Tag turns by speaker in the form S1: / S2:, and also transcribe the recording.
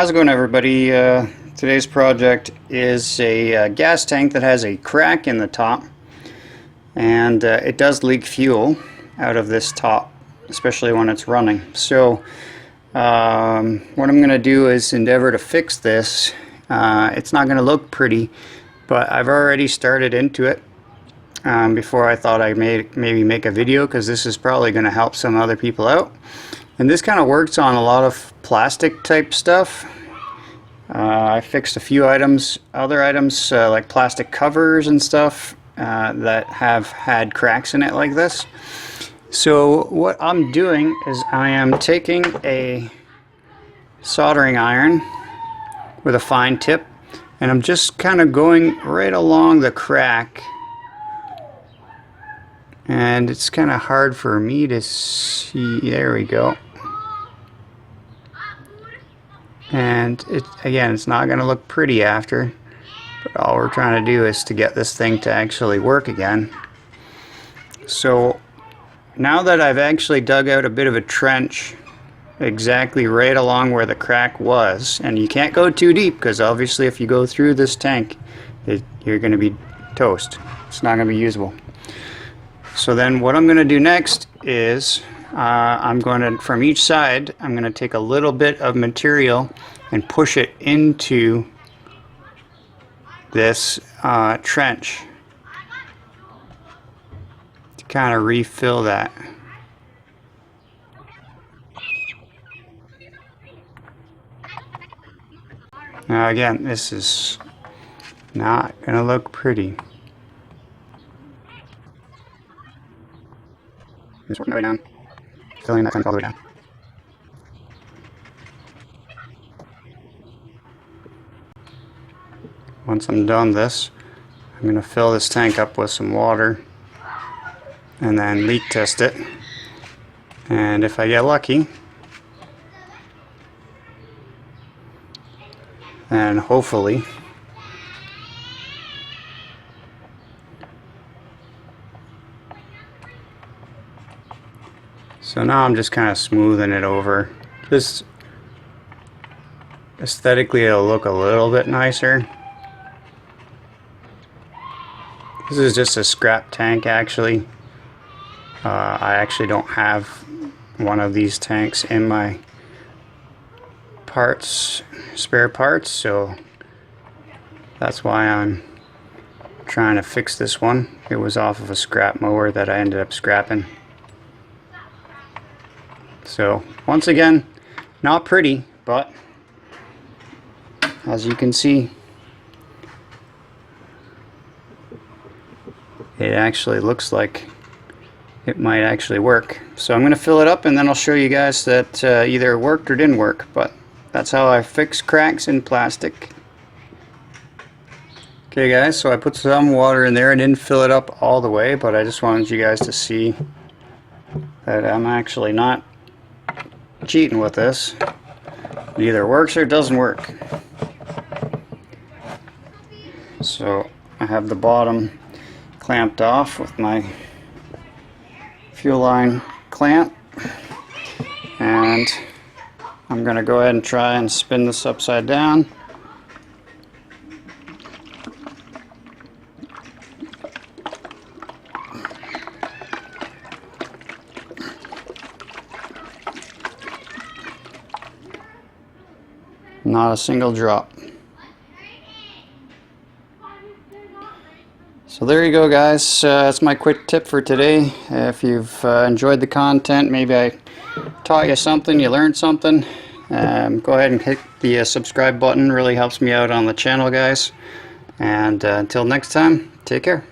S1: How's it going, everybody? Today's project is a gas tank that has a crack in the top, and it does leak fuel out of this top, especially when it's running. So what I'm going to do is endeavor to fix this. It's not going to look pretty, but I've already started into it before I thought I'd maybe make a video, because this is probably going to help some other people out. And this kind of works on a lot of plastic type stuff. I fixed a few other items like plastic covers and stuff that have had cracks in it like this. So what I'm doing is I am taking a soldering iron with a fine tip, and I'm just kind of going right along the crack. And it's kind of hard for me to see. There we go. And again, it's not going to look pretty after, but all we're trying to do is to get this thing to actually work again. So now that I've actually dug out a bit of a trench exactly right along where the crack was, and you can't go too deep, because obviously if you go through this tank you're going to be toast. It's not going to be usable. So then what I'm going to do next is I'm going to, from each side, I'm going to take a little bit of material and push it into this trench to kind of refill that. Now again, this is not going to look pretty. Just working my way down, filling that tank all the way down. Once I'm done this, I'm going to fill this tank up with some water and then leak test it. And if I get lucky, then hopefully so now I'm just kind of smoothing it over. Just aesthetically it'll look a little bit nicer. This is just a scrap tank actually. I actually don't have one of these tanks in my spare parts, so that's why I'm trying to fix this one. It was off of a scrap mower that I ended up scrapping. So once again, not pretty, but as you can see, it actually looks like it might actually work. So I'm going to fill it up, and then I'll show you guys that either it worked or didn't work. But that's how I fix cracks in plastic. Okay guys, so I put some water in there. I didn't fill it up all the way, but I just wanted you guys to see that I'm actually not cheating with this. It either works or it doesn't work. So I have the bottom clamped off with my fuel line clamp, and I'm going to go ahead and try and spin this upside down. Not a single drop. So there you go, guys. That's my quick tip for today. If you've enjoyed the content, maybe I taught you something, you learned something, go ahead and hit the subscribe button. Really helps me out on the channel, guys. And until next time, take care.